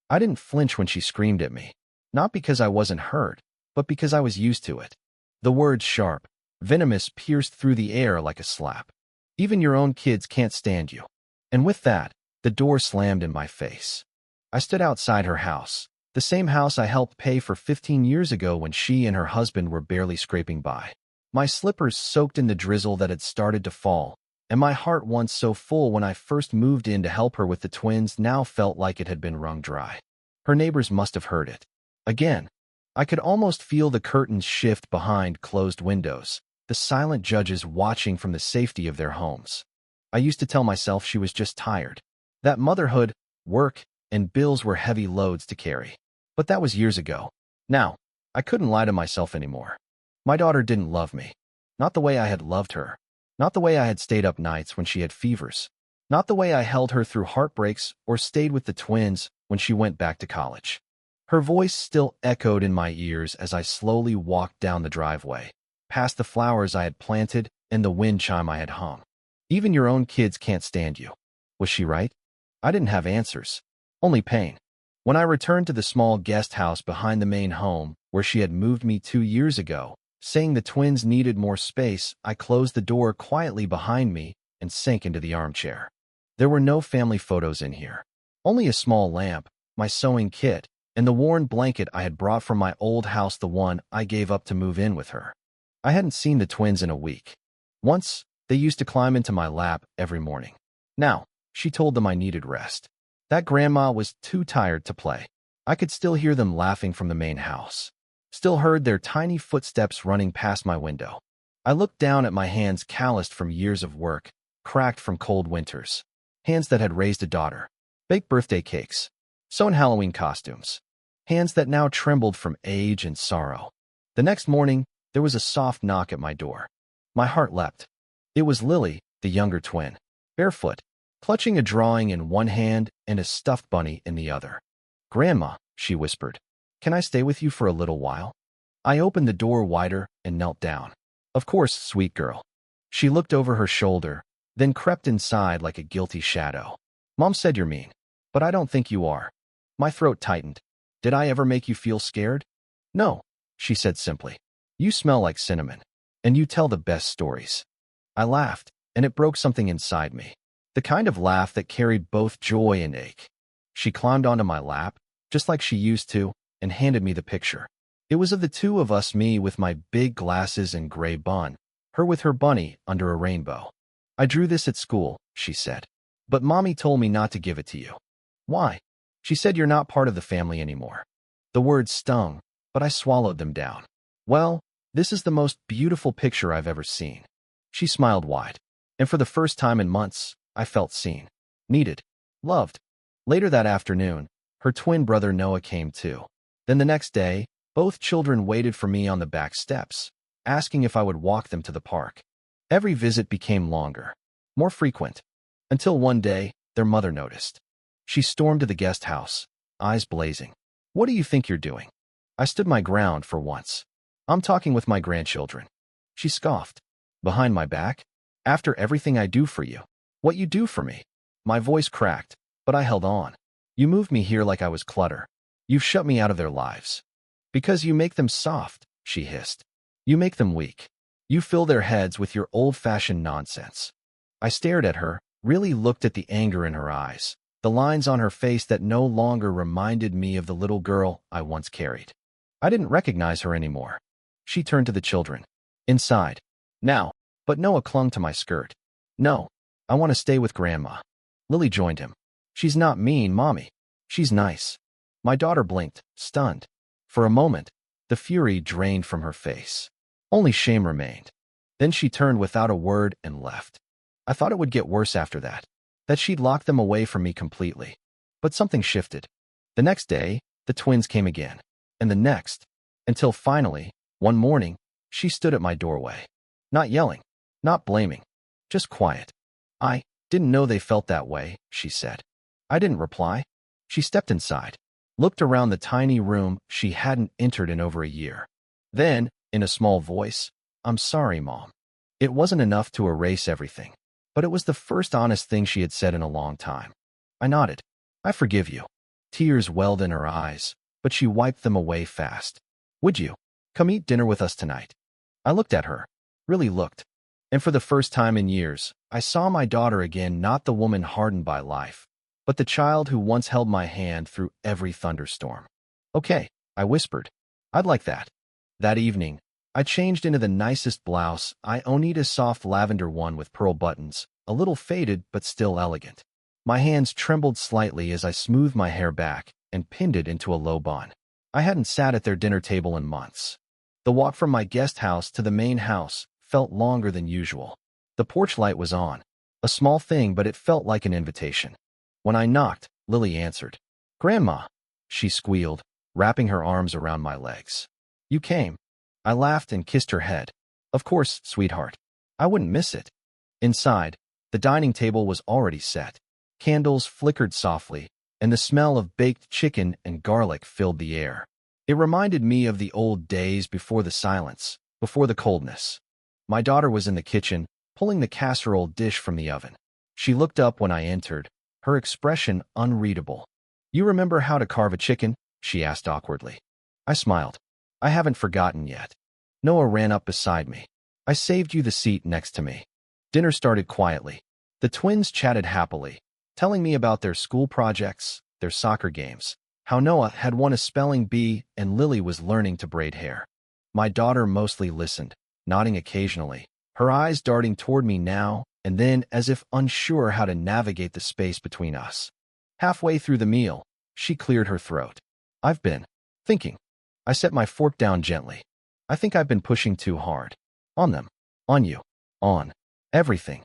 I didn't flinch when she screamed at me, not because I wasn't hurt, but because I was used to it. The words sharp, venomous pierced through the air like a slap. Even your own kids can't stand you. And with that, the door slammed in my face. I stood outside her house, the same house I helped pay for 15 years ago when she and her husband were barely scraping by. My slippers soaked in the drizzle that had started to fall, and my heart, once so full when I first moved in to help her with the twins, now felt like it had been wrung dry. Her neighbors must have heard it. Again, I could almost feel the curtains shift behind closed windows, the silent judges watching from the safety of their homes. I used to tell myself she was just tired, that motherhood, work, and bills were heavy loads to carry. But that was years ago. Now, I couldn't lie to myself anymore. My daughter didn't love me. Not the way I had loved her. Not the way I had stayed up nights when she had fevers. Not the way I held her through heartbreaks or stayed with the twins when she went back to college. Her voice still echoed in my ears as I slowly walked down the driveway, past the flowers I had planted and the wind chime I had hung. Even your own kids can't stand you. Was she right? I didn't have answers, only pain. When I returned to the small guest house behind the main home where she had moved me 2 years ago, saying the twins needed more space, I closed the door quietly behind me and sank into the armchair. There were no family photos in here. Only a small lamp, my sewing kit, and the worn blanket I had brought from my old house, the one I gave up to move in with her. I hadn't seen the twins in a week. Once, they used to climb into my lap every morning. Now, she told them I needed rest. That grandma was too tired to play. I could still hear them laughing from the main house. Still heard their tiny footsteps running past my window. I looked down at my hands, calloused from years of work, cracked from cold winters. Hands that had raised a daughter, baked birthday cakes, sewn Halloween costumes. Hands that now trembled from age and sorrow. The next morning, there was a soft knock at my door. My heart leapt. It was Lily, the younger twin, barefoot, clutching a drawing in one hand and a stuffed bunny in the other. "Grandma," she whispered, "can I stay with you for a little while?" I opened the door wider and knelt down. "Of course, sweet girl." She looked over her shoulder, then crept inside like a guilty shadow. "Mom said you're mean, but I don't think you are." My throat tightened. "Did I ever make you feel scared?" "No," she said simply. "You smell like cinnamon, and you tell the best stories." I laughed, and it broke something inside me. The kind of laugh that carried both joy and ache. She climbed onto my lap, just like she used to, and handed me the picture. It was of the two of us, me with my big glasses and gray bun, her with her bunny under a rainbow. "I drew this at school," she said. "But Mommy told me not to give it to you." "Why?" "She said you're not part of the family anymore." The words stung, but I swallowed them down. "Well, this is the most beautiful picture I've ever seen." She smiled wide, and for the first time in months, I felt seen, needed, loved. Later that afternoon, her twin brother Noah came too. Then the next day, both children waited for me on the back steps, asking if I would walk them to the park. Every visit became longer, more frequent, until one day, their mother noticed. She stormed to the guest house, eyes blazing. "What do you think you're doing?" I stood my ground for once. "I'm talking with my grandchildren." She scoffed. "Behind my back? After everything I do for you? What you do for me?" My voice cracked, but I held on. "You moved me here like I was clutter. You've shut me out of their lives." "Because you make them soft," she hissed. "You make them weak. You fill their heads with your old-fashioned nonsense." I stared at her, really looked at the anger in her eyes, the lines on her face that no longer reminded me of the little girl I once carried. I didn't recognize her anymore. She turned to the children. "Inside. Now." But Noah clung to my skirt. "No. I want to stay with Grandma." Lily joined him. "She's not mean, Mommy. She's nice." My daughter blinked, stunned. For a moment, the fury drained from her face. Only shame remained. Then she turned without a word and left. I thought it would get worse after that she'd lock them away from me completely. But something shifted. The next day, the twins came again, and the next, until finally, one morning, she stood at my doorway. Not yelling, not blaming, just quiet. "I didn't know they felt that way," she said. I didn't reply. She stepped inside, looked around the tiny room she hadn't entered in over a year. Then, in a small voice, "I'm sorry, Mom." It wasn't enough to erase everything, but it was the first honest thing she had said in a long time. I nodded. "I forgive you." Tears welled in her eyes, but she wiped them away fast. Would you come eat dinner with us tonight? I looked at her, really looked. And for the first time in years, I saw my daughter again, not the woman hardened by life, but the child who once held my hand through every thunderstorm. Okay, I whispered. I'd like that. That evening, I changed into the nicest blouse I owned, a soft lavender one with pearl buttons, a little faded but still elegant. My hands trembled slightly as I smoothed my hair back and pinned it into a low bun. I hadn't sat at their dinner table in months. The walk from my guest house to the main house felt longer than usual. The porch light was on, a small thing, but it felt like an invitation. When I knocked, Lily answered. "Grandma," she squealed, wrapping her arms around my legs. "You came." I laughed and kissed her head. "Of course, sweetheart. I wouldn't miss it." Inside, the dining table was already set. Candles flickered softly, and the smell of baked chicken and garlic filled the air. It reminded me of the old days before the silence, before the coldness. My daughter was in the kitchen, pulling the casserole dish from the oven. She looked up when I entered, her expression unreadable. "You remember how to carve a chicken?" she asked awkwardly. I smiled. "I haven't forgotten yet." Noah ran up beside me. "I saved you the seat next to me." Dinner started quietly. The twins chatted happily, telling me about their school projects, their soccer games, how Noah had won a spelling bee and Lily was learning to braid hair. My daughter mostly listened, nodding occasionally, her eyes darting toward me now and then as if unsure how to navigate the space between us. Halfway through the meal, she cleared her throat. "I've been thinking." I set my fork down gently. "I think I've been pushing too hard. On them. On you. On everything."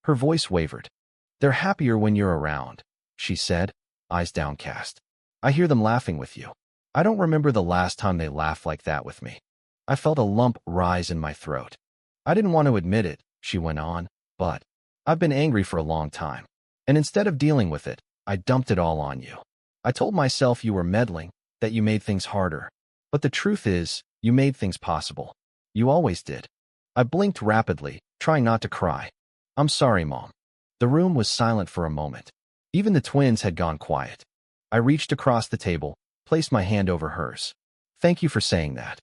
Her voice wavered. "They're happier when you're around," she said, eyes downcast. "I hear them laughing with you. I don't remember the last time they laughed like that with me." I felt a lump rise in my throat. "I didn't want to admit it," she went on, "but I've been angry for a long time. And instead of dealing with it, I dumped it all on you. I told myself you were meddling, that you made things harder. But the truth is, you made things possible. You always did." I blinked rapidly, trying not to cry. "I'm sorry, Mom." The room was silent for a moment. Even the twins had gone quiet. I reached across the table, placed my hand over hers. "Thank you for saying that.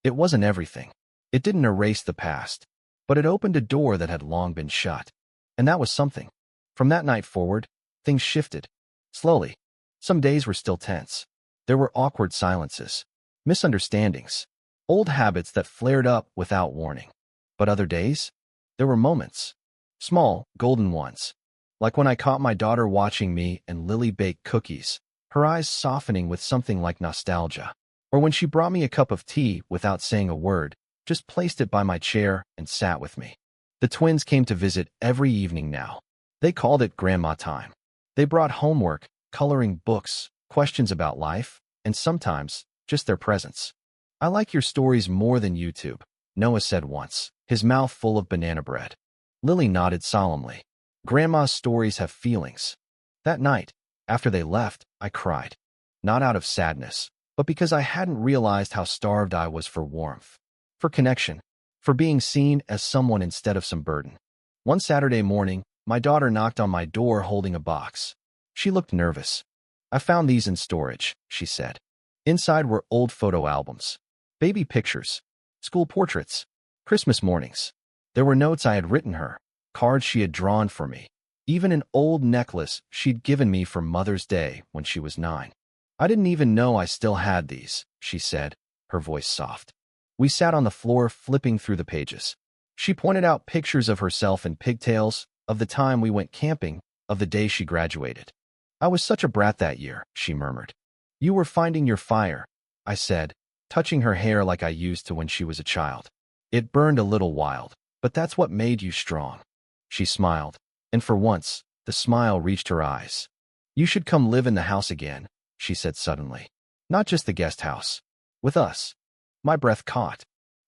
It wasn't everything. It didn't erase the past, but it opened a door that had long been shut. And that was something." From that night forward, things shifted. Slowly. Some days were still tense. There were awkward silences, misunderstandings, old habits that flared up without warning. But other days, there were moments. Small, golden ones. Like when I caught my daughter watching me and Lily bake cookies, her eyes softening with something like nostalgia. Or when she brought me a cup of tea without saying a word, just placed it by my chair and sat with me. The twins came to visit every evening now. They called it grandma time. They brought homework, coloring books, questions about life, and sometimes just their presence. "I like your stories more than YouTube," Noah said once, his mouth full of banana bread. Lily nodded solemnly. "Grandma's stories have feelings." That night, after they left, I cried. Not out of sadness, but because I hadn't realized how starved I was for warmth, for connection, for being seen as someone instead of some burden. One Saturday morning, my daughter knocked on my door holding a box. She looked nervous. "I found these in storage," she said. Inside were old photo albums, baby pictures, school portraits, Christmas mornings. There were notes I had written her, cards she had drawn for me, even an old necklace she'd given me for Mother's Day when she was 9. "I didn't even know I still had these," she said, her voice soft. We sat on the floor flipping through the pages. She pointed out pictures of herself in pigtails, of the time we went camping, of the day she graduated. "I was such a brat that year," she murmured. "You were finding your fire," I said, touching her hair like I used to when she was a child. "It burned a little wild, but that's what made you strong." She smiled, and for once, the smile reached her eyes. "You should come live in the house again," she said suddenly. "Not just the guest house. With us." My breath caught.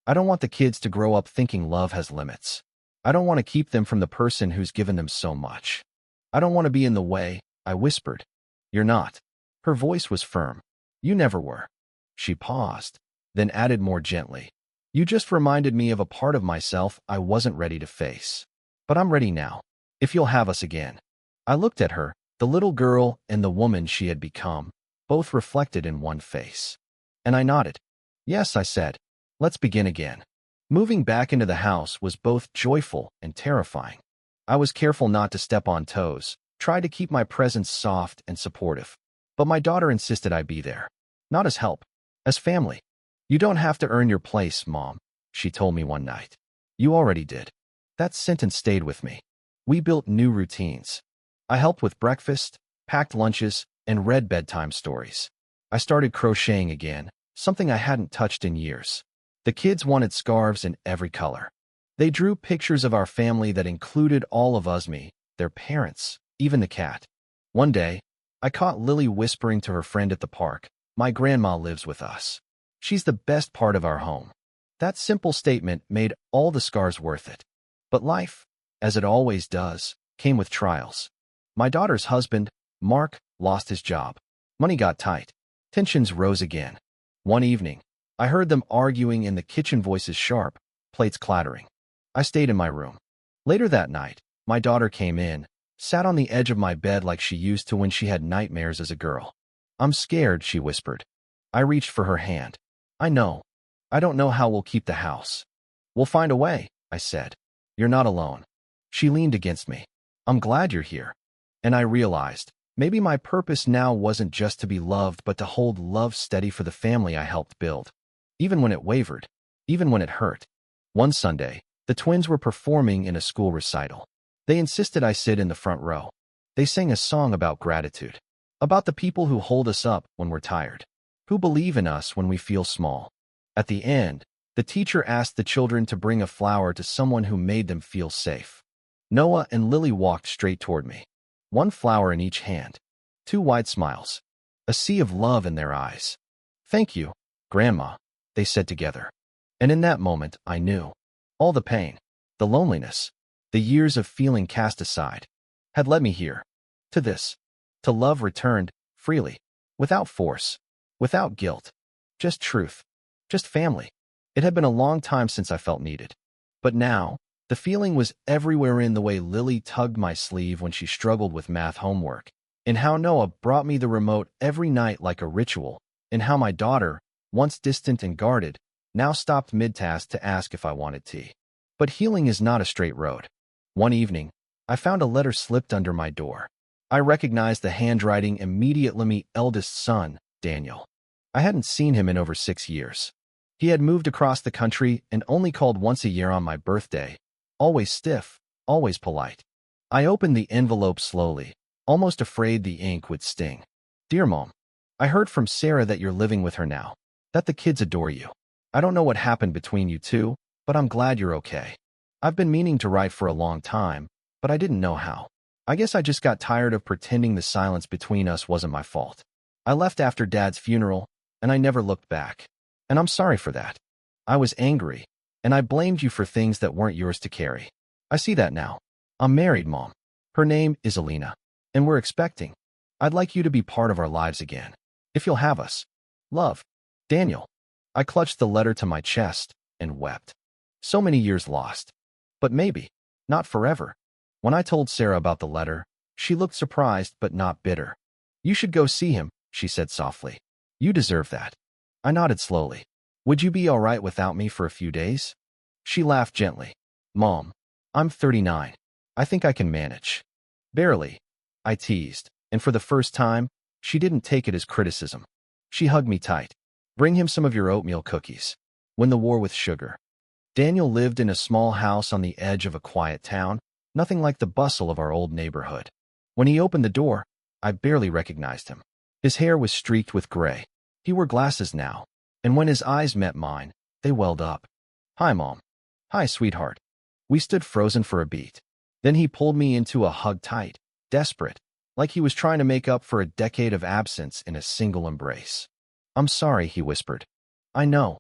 I don't want the kids to grow up thinking love has limits. I don't want to keep them from the person who's given them so much. I don't want to be in the way, I whispered. "You're not." Her voice was firm. "You never were." She paused, then added more gently. "You just reminded me of a part of myself I wasn't ready to face. But I'm ready now, if you'll have us again." I looked at her, the little girl and the woman she had become, both reflected in one face. And I nodded. Yes, I said. Let's begin again. Moving back into the house was both joyful and terrifying. I was careful not to step on toes, tried to keep my presence soft and supportive. But my daughter insisted I be there. Not as help, as family. You don't have to earn your place, Mom, she told me one night. You already did. That sentence stayed with me. We built new routines. I helped with breakfast, packed lunches, and read bedtime stories. I started crocheting again, something I hadn't touched in years. The kids wanted scarves in every color. They drew pictures of our family that included all of us, me, their parents, even the cat. One day, I caught Lily whispering to her friend at the park, "My grandma lives with us. She's the best part of our home." That simple statement made all the scars worth it. But life, as it always does, came with trials. My daughter's husband, Mark, lost his job. Money got tight. Tensions rose again. One evening, I heard them arguing in the kitchen, voices sharp, plates clattering. I stayed in my room. Later that night, my daughter came in, sat on the edge of my bed like she used to when she had nightmares as a girl. "I'm scared," she whispered. I reached for her hand. "I know. I don't know how we'll keep the house." "We'll find a way," I said. "You're not alone." She leaned against me. "I'm glad you're here." And I realized, maybe my purpose now wasn't just to be loved, but to hold love steady for the family I helped build. Even when it wavered, even when it hurt. One Sunday, the twins were performing in a school recital. They insisted I sit in the front row. They sang a song about gratitude, about the people who hold us up when we're tired, who believe in us when we feel small. At the end, the teacher asked the children to bring a flower to someone who made them feel safe. Noah and Lily walked straight toward me, one flower in each hand, two wide smiles, a sea of love in their eyes. "Thank you, Grandma," they said together. And in that moment, I knew. All the pain, the loneliness, the years of feeling cast aside, had led me here, to this, to love returned, freely, without force, without guilt, just truth, just family. It had been a long time since I felt needed. But now, the feeling was everywhere, in the way Lily tugged my sleeve when she struggled with math homework, in how Noah brought me the remote every night like a ritual, in how my daughter, once distant and guarded, now stopped mid-task to ask if I wanted tea. But healing is not a straight road. One evening, I found a letter slipped under my door. I recognized the handwriting immediately. My eldest son, Daniel. I hadn't seen him in over 6 years. He had moved across the country and only called once a year on my birthday, always stiff, always polite. I opened the envelope slowly, almost afraid the ink would sting. "Dear Mom, I heard from Sarah that you're living with her now, that the kids adore you. I don't know what happened between you two, but I'm glad you're okay. I've been meaning to write for a long time, but I didn't know how. I guess I just got tired of pretending the silence between us wasn't my fault. I left after Dad's funeral, and I never looked back. And I'm sorry for that. I was angry, and I blamed you for things that weren't yours to carry. I see that now. I'm married, Mom. Her name is Alina, and we're expecting. I'd like you to be part of our lives again, if you'll have us. Love, Daniel." I clutched the letter to my chest and wept. So many years lost. But maybe, not forever. When I told Sarah about the letter, she looked surprised but not bitter. "You should go see him," she said softly. "You deserve that." I nodded slowly. "Would you be all right without me for a few days?" She laughed gently. "Mom, I'm 39. I think I can manage." "Barely," I teased, and for the first time, she didn't take it as criticism. She hugged me tight. "Bring him some of your oatmeal cookies." When the war with sugar. Daniel lived in a small house on the edge of a quiet town, nothing like the bustle of our old neighborhood. When he opened the door, I barely recognized him. His hair was streaked with gray. He wore glasses now, and when his eyes met mine, they welled up. "Hi, Mom." "Hi, sweetheart." We stood frozen for a beat. Then he pulled me into a hug tight, desperate, like he was trying to make up for a decade of absence in a single embrace. "I'm sorry," he whispered. "I know,"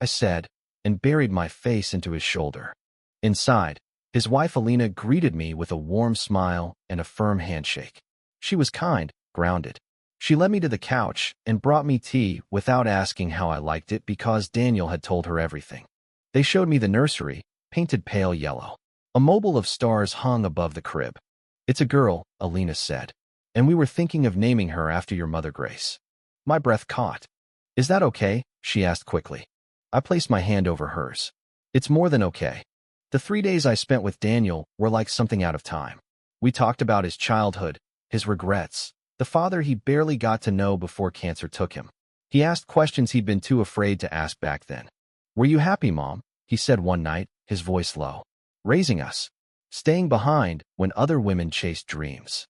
I said, and buried my face into his shoulder. Inside, his wife Alina greeted me with a warm smile and a firm handshake. She was kind, grounded. She led me to the couch and brought me tea without asking how I liked it because Daniel had told her everything. They showed me the nursery, painted pale yellow. A mobile of stars hung above the crib. "It's a girl," Alina said, "and we were thinking of naming her after your mother, Grace." My breath caught. Is that okay? She asked quickly. I placed my hand over hers. It's more than okay. The 3 days I spent with Daniel were like something out of time. We talked about his childhood, his regrets, the father he barely got to know before cancer took him. He asked questions he'd been too afraid to ask back then. Were you happy, Mom? He said one night, his voice low. Raising us. Staying behind when other women chased dreams.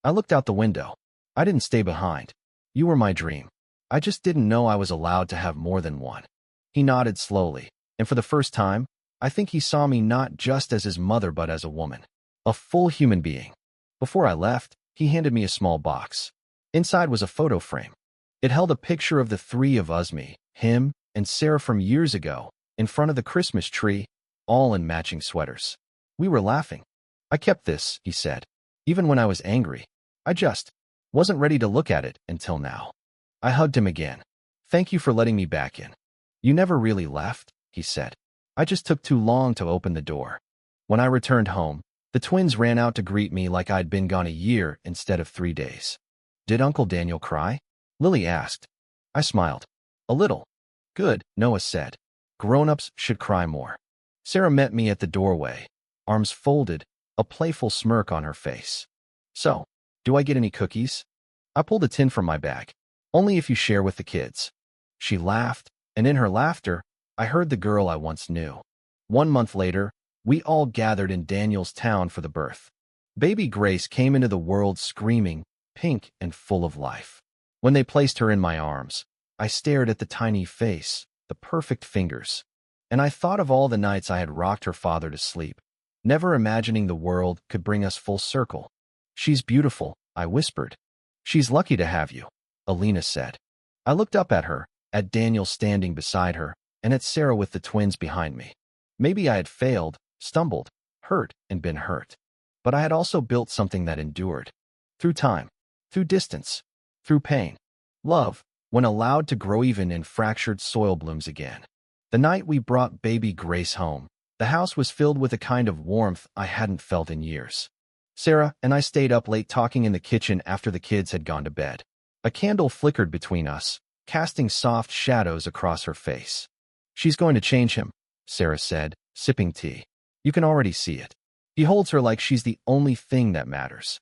I looked out the window. I didn't stay behind. You were my dream. I just didn't know I was allowed to have more than one. He nodded slowly, and for the first time, I think he saw me not just as his mother but as a woman. A full human being. Before I left, he handed me a small box. Inside was a photo frame. It held a picture of the three of us, me, him, and Sarah from years ago, in front of the Christmas tree, all in matching sweaters. We were laughing. I kept this, he said. Even when I was angry, I just wasn't ready to look at it until now. I hugged him again. Thank you for letting me back in. You never really left, he said. I just took too long to open the door. When I returned home, the twins ran out to greet me like I'd been gone a year instead of 3 days. Did Uncle Daniel cry? Lily asked. I smiled. A little. Good, Noah said. Grown-ups should cry more. Sarah met me at the doorway, arms folded, a playful smirk on her face. So, do I get any cookies? I pulled a tin from my bag. Only if you share with the kids. She laughed, and in her laughter, I heard the girl I once knew. 1 month later, we all gathered in Daniel's town for the birth. Baby Grace came into the world screaming, pink and full of life. When they placed her in my arms, I stared at the tiny face, the perfect fingers, and I thought of all the nights I had rocked her father to sleep, never imagining the world could bring us full circle. She's beautiful, I whispered. She's lucky to have you, Alina said. I looked up at her, at Daniel standing beside her, and at Sarah with the twins behind me. Maybe I had failed, stumbled, hurt, and been hurt. But I had also built something that endured. Through time, through distance, through pain. Love, when allowed to grow even in fractured soil, blooms again. The night we brought baby Grace home, the house was filled with a kind of warmth I hadn't felt in years. Sarah and I stayed up late talking in the kitchen after the kids had gone to bed. A candle flickered between us, casting soft shadows across her face. She's going to change him, Sarah said, sipping tea. You can already see it. He holds her like she's the only thing that matters.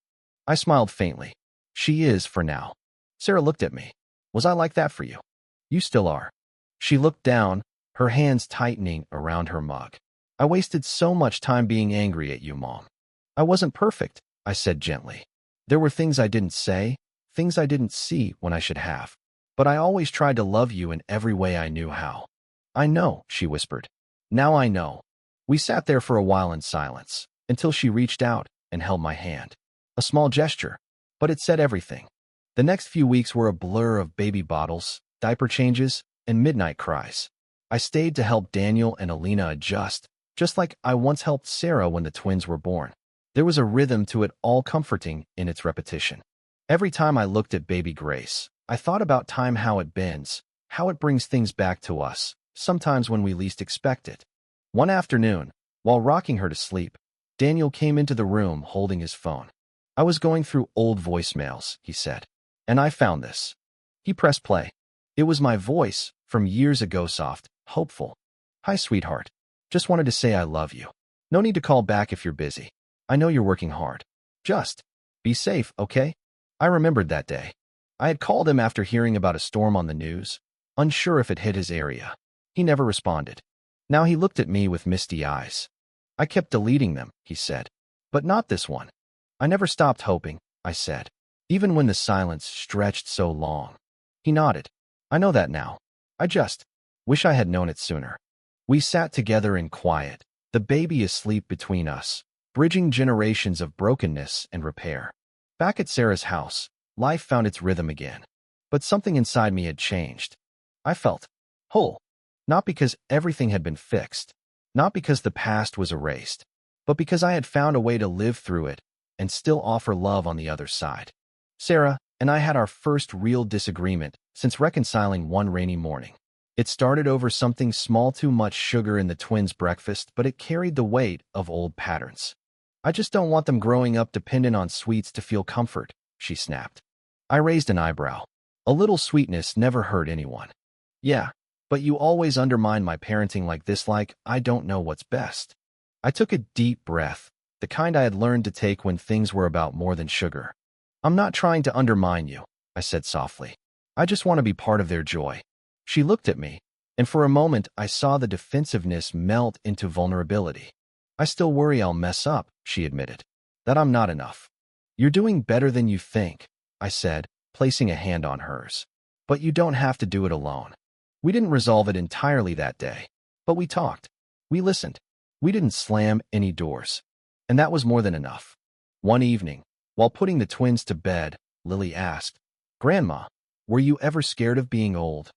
I smiled faintly. She is, for now. Sarah looked at me. Was I like that for you? You still are. She looked down, her hands tightening around her mug. I wasted so much time being angry at you, Mom. I wasn't perfect, I said gently. There were things I didn't say, things I didn't see when I should have. But I always tried to love you in every way I knew how. I know, she whispered. Now I know. We sat there for a while in silence, until she reached out and held my hand. A small gesture, but it said everything. The next few weeks were a blur of baby bottles, diaper changes, and midnight cries. I stayed to help Daniel and Alina adjust, just like I once helped Sarah when the twins were born. There was a rhythm to it, all comforting in its repetition. Every time I looked at baby Grace, I thought about time, how it bends, how it brings things back to us, sometimes when we least expect it. One afternoon, while rocking her to sleep, Daniel came into the room holding his phone. I was going through old voicemails, he said, and I found this. He pressed play. It was my voice from years ago, soft, hopeful. Hi, sweetheart. Just wanted to say I love you. No need to call back if you're busy. I know you're working hard. Just be safe, okay? I remembered that day. I had called him after hearing about a storm on the news, unsure if it hit his area. He never responded. Now he looked at me with misty eyes. I kept deleting them, he said. But not this one. I never stopped hoping, I said, even when the silence stretched so long. He nodded. I know that now. I just wish I had known it sooner. We sat together in quiet, the baby asleep between us, bridging generations of brokenness and repair. Back at Sarah's house, life found its rhythm again. But something inside me had changed. I felt whole. Not because everything had been fixed, not because the past was erased, but because I had found a way to live through it and still offer love on the other side. Sarah and I had our first real disagreement since reconciling one rainy morning. It started over something small, too much sugar in the twins' breakfast, but it carried the weight of old patterns. I just don't want them growing up dependent on sweets to feel comfort, she snapped. I raised an eyebrow. A little sweetness never hurt anyone. Yeah, but you always undermine my parenting like this, like I don't know what's best. I took a deep breath, the kind I had learned to take when things were about more than sugar. I'm not trying to undermine you, I said softly. I just want to be part of their joy. She looked at me, and for a moment I saw the defensiveness melt into vulnerability. I still worry I'll mess up, she admitted. That I'm not enough. You're doing better than you think, I said, placing a hand on hers. But you don't have to do it alone. We didn't resolve it entirely that day, but we talked. We listened. We didn't slam any doors. And that was more than enough. One evening, while putting the twins to bed, Lily asked, "Grandma, were you ever scared of being old?"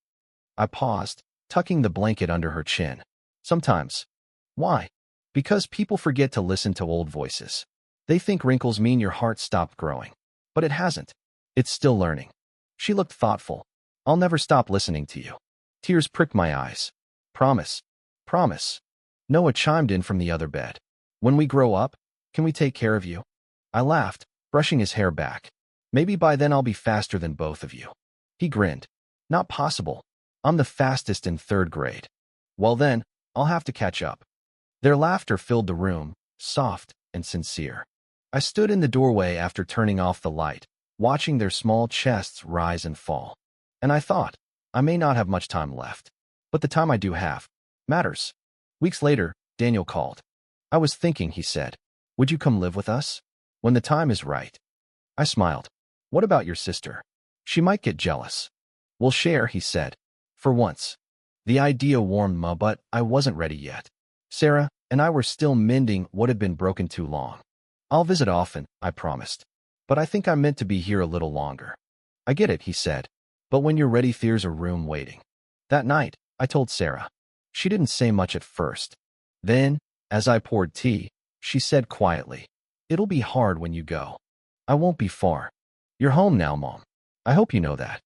I paused, tucking the blanket under her chin. Sometimes. Why? Because people forget to listen to old voices. They think wrinkles mean your heart stopped growing. But it hasn't. It's still learning. She looked thoughtful. I'll never stop listening to you. Tears pricked my eyes. Promise. Promise. Noah chimed in from the other bed. When we grow up, can we take care of you? I laughed, brushing his hair back. Maybe by then I'll be faster than both of you. He grinned. Not possible. I'm the fastest in 3rd grade. Well then, I'll have to catch up. Their laughter filled the room, soft and sincere. I stood in the doorway after turning off the light, watching their small chests rise and fall. And I thought, I may not have much time left, but the time I do have matters. Weeks later, Daniel called. I was thinking, he said. Would you come live with us? When the time is right. I smiled. What about your sister? She might get jealous. We'll share, he said. For once. The idea warmed me, but I wasn't ready yet. Sarah and I were still mending what had been broken too long. I'll visit often, I promised. But I think I'm meant to be here a little longer. I get it, he said. But when you're ready, there's a room waiting. That night, I told Sarah. She didn't say much at first. Then, as I poured tea, she said quietly, "It'll be hard when you go. I won't be far. You're home now, Mom. I hope you know that."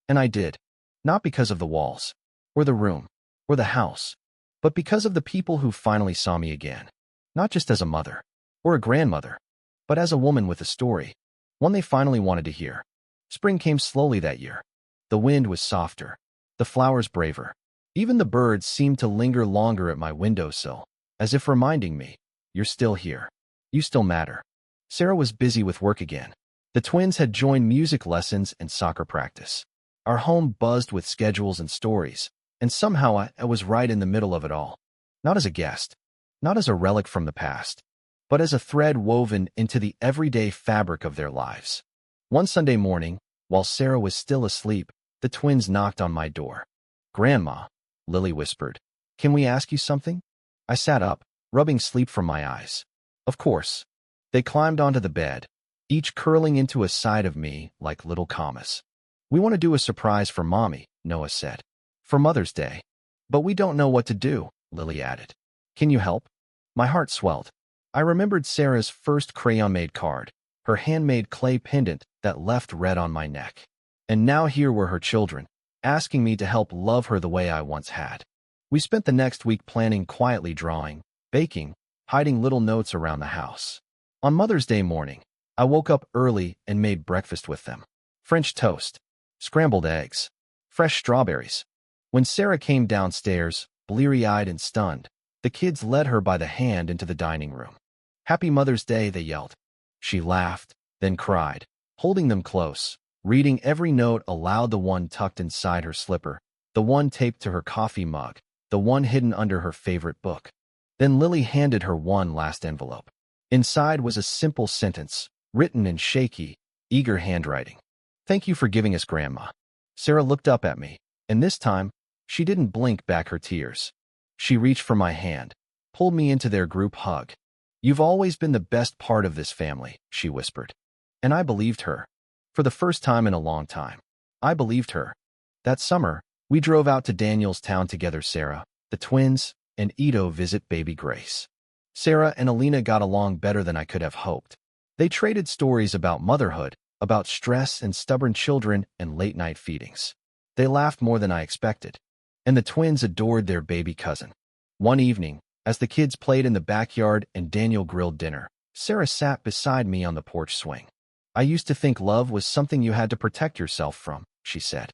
And I did. Not because of the walls, or the room, or the house, but because of the people who finally saw me again. Not just as a mother, or a grandmother, but as a woman with a story, one they finally wanted to hear. Spring came slowly that year. The wind was softer, the flowers braver. Even the birds seemed to linger longer at my windowsill, as if reminding me, you're still here. You still matter. Sarah was busy with work again. The twins had joined music lessons and soccer practice. Our home buzzed with schedules and stories, and somehow I was right in the middle of it all. Not as a guest, not as a relic from the past, but as a thread woven into the everyday fabric of their lives. One Sunday morning, while Sarah was still asleep, the twins knocked on my door. "Grandma," Lily whispered, "can we ask you something?" I sat up, rubbing sleep from my eyes. Of course. They climbed onto the bed, each curling into a side of me like little commas. "We want to do a surprise for Mommy," Noah said. "For Mother's Day. But we don't know what to do," Lily added. "Can you help?" My heart swelled. I remembered Sarah's first crayon-made card, her handmade clay pendant that left red on my neck. And now here were her children, asking me to help love her the way I once had. We spent the next week planning, quietly drawing, baking, hiding little notes around the house. On Mother's Day morning, I woke up early and made breakfast with them. French toast, scrambled eggs, fresh strawberries. When Sarah came downstairs, bleary-eyed and stunned, the kids led her by the hand into the dining room. "Happy Mother's Day," they yelled. She laughed, then cried, holding them close, reading every note aloud, the one tucked inside her slipper, the one taped to her coffee mug, the one hidden under her favorite book. Then Lily handed her one last envelope. Inside was a simple sentence, written in shaky, eager handwriting. "Thank you for giving us, Grandma." Sarah looked up at me, and this time, she didn't blink back her tears. She reached for my hand, pulled me into their group hug. "You've always been the best part of this family," she whispered. And I believed her. For the first time in a long time, I believed her. That summer, we drove out to Daniel's town together. Sarah, the twins, and Ito visit baby Grace. Sarah and Alina got along better than I could have hoped. They traded stories about motherhood, about stress and stubborn children and late-night feedings. They laughed more than I expected. And the twins adored their baby cousin. One evening, as the kids played in the backyard and Daniel grilled dinner, Sarah sat beside me on the porch swing. "I used to think love was something you had to protect yourself from," she said.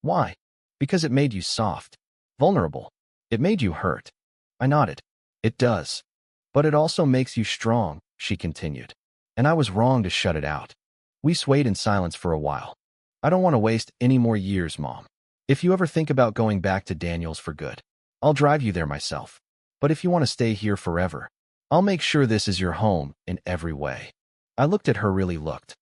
Why? Because it made you soft, vulnerable. It made you hurt. I nodded. It does. But it also makes you strong, she continued. And I was wrong to shut it out. We swayed in silence for a while. I don't want to waste any more years, Mom. If you ever think about going back to Daniel's for good, I'll drive you there myself. But if you want to stay here forever, I'll make sure this is your home in every way. I looked at her, really looked.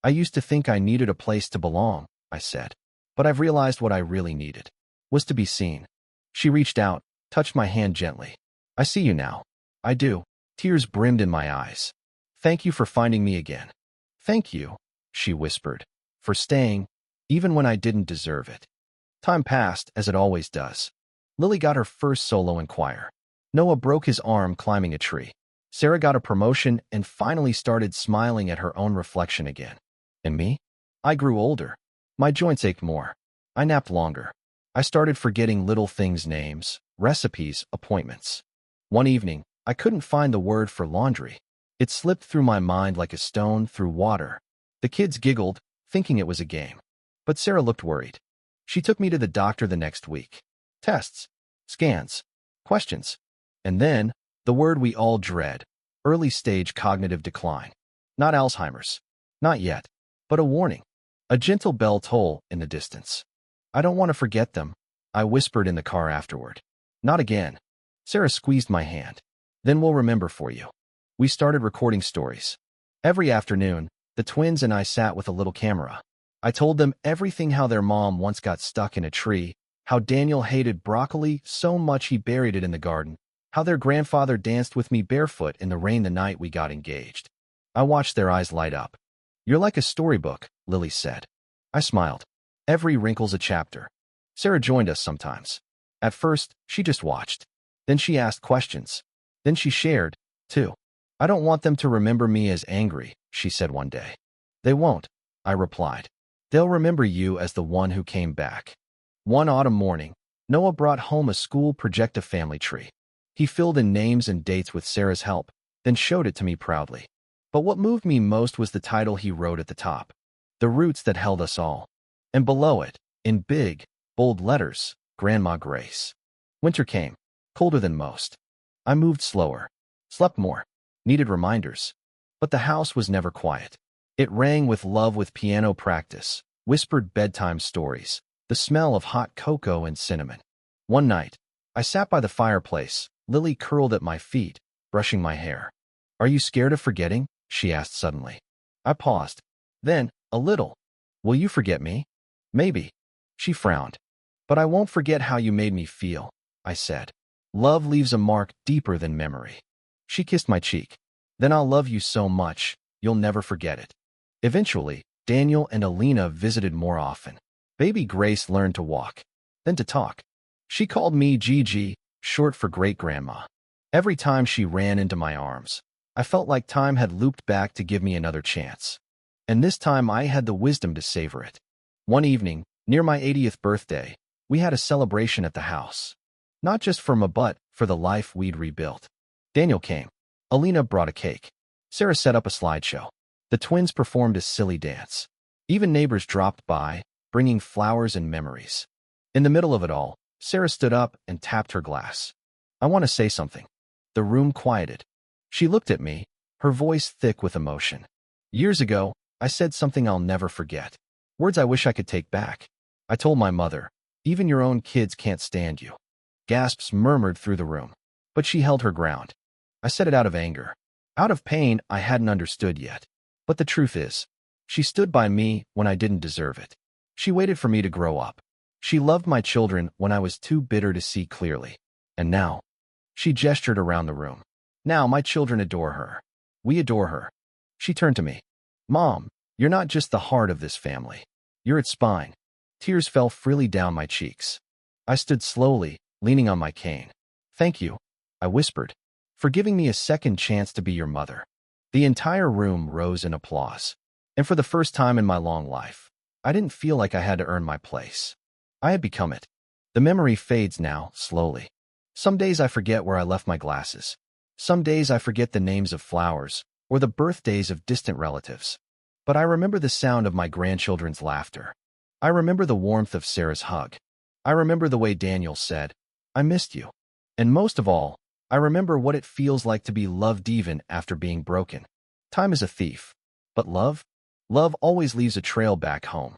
I used to think I needed a place to belong, I said. But I've realized what I really needed was to be seen. She reached out, touched my hand gently. I see you now. I do. Tears brimmed in my eyes. Thank you for finding me again. Thank you, she whispered, for staying, even when I didn't deserve it. Time passed, as it always does. Lily got her first solo in choir. Noah broke his arm climbing a tree. Sarah got a promotion and finally started smiling at her own reflection again. And me? I grew older. My joints ached more. I napped longer. I started forgetting little things' names, recipes, appointments. One evening, I couldn't find the word for laundry. It slipped through my mind like a stone through water. The kids giggled, thinking it was a game. But Sarah looked worried. She took me to the doctor the next week. Tests, scans, questions. And then, the word we all dread, early-stage cognitive decline. Not Alzheimer's. Not yet. But a warning. A gentle bell toll in the distance. I don't want to forget them, I whispered in the car afterward. Not again. Sarah squeezed my hand. Then we'll remember for you. We started recording stories. Every afternoon, the twins and I sat with a little camera. I told them everything: how their mom once got stuck in a tree, how Daniel hated broccoli so much he buried it in the garden, how their grandfather danced with me barefoot in the rain the night we got engaged. I watched their eyes light up. You're like a storybook, Lily said. I smiled. Every wrinkle's a chapter. Sarah joined us sometimes. At first, she just watched. Then she asked questions. Then she shared, too. I don't want them to remember me as angry, she said one day. They won't, I replied. They'll remember you as the one who came back. One autumn morning, Noah brought home a school projecta family tree. He filled in names and dates with Sarah's help, then showed it to me proudly. But what moved me most was the title he wrote at the top. The Roots That Held Us All. And below it, in big, bold letters, Grandma Grace. Winter came, colder than most. I moved slower, slept more, needed reminders. But the house was never quiet. It rang with love, with piano practice, whispered bedtime stories, the smell of hot cocoa and cinnamon. One night, I sat by the fireplace, Lily curled at my feet, brushing my hair. Are you scared of forgetting? She asked suddenly. I paused. Then, a little. Will you forget me? Maybe. She frowned. But I won't forget how you made me feel, I said. Love leaves a mark deeper than memory. She kissed my cheek. Then I'll love you so much, you'll never forget it. Eventually, Daniel and Alina visited more often. Baby Grace learned to walk, then to talk. She called me Gigi, short for great-grandma. Every time she ran into my arms, I felt like time had looped back to give me another chance. And this time I had the wisdom to savor it. One evening, near my 80th birthday, we had a celebration at the house. Not just for me, but for the life we'd rebuilt. Daniel came. Alina brought a cake. Sarah set up a slideshow. The twins performed a silly dance. Even neighbors dropped by, bringing flowers and memories. In the middle of it all, Sarah stood up and tapped her glass. I want to say something. The room quieted. She looked at me, her voice thick with emotion. Years ago, I said something I'll never forget. Words I wish I could take back. I told my mother, even your own kids can't stand you. Gasps murmured through the room. But she held her ground. I said it out of anger. Out of pain I hadn't understood yet. But the truth is, she stood by me when I didn't deserve it. She waited for me to grow up. She loved my children when I was too bitter to see clearly. And now, she gestured around the room. Now my children adore her. We adore her. She turned to me. Mom, you're not just the heart of this family. You're its spine. Tears fell freely down my cheeks. I stood slowly, leaning on my cane. Thank you, I whispered, for giving me a second chance to be your mother. The entire room rose in applause. And for the first time in my long life, I didn't feel like I had to earn my place. I had become it. The memory fades now, slowly. Some days I forget where I left my glasses. Some days I forget the names of flowers or the birthdays of distant relatives. But I remember the sound of my grandchildren's laughter. I remember the warmth of Sarah's hug. I remember the way Daniel said, "I missed you." And most of all, I remember what it feels like to be loved even after being broken. Time is a thief. But love? Love always leaves a trail back home.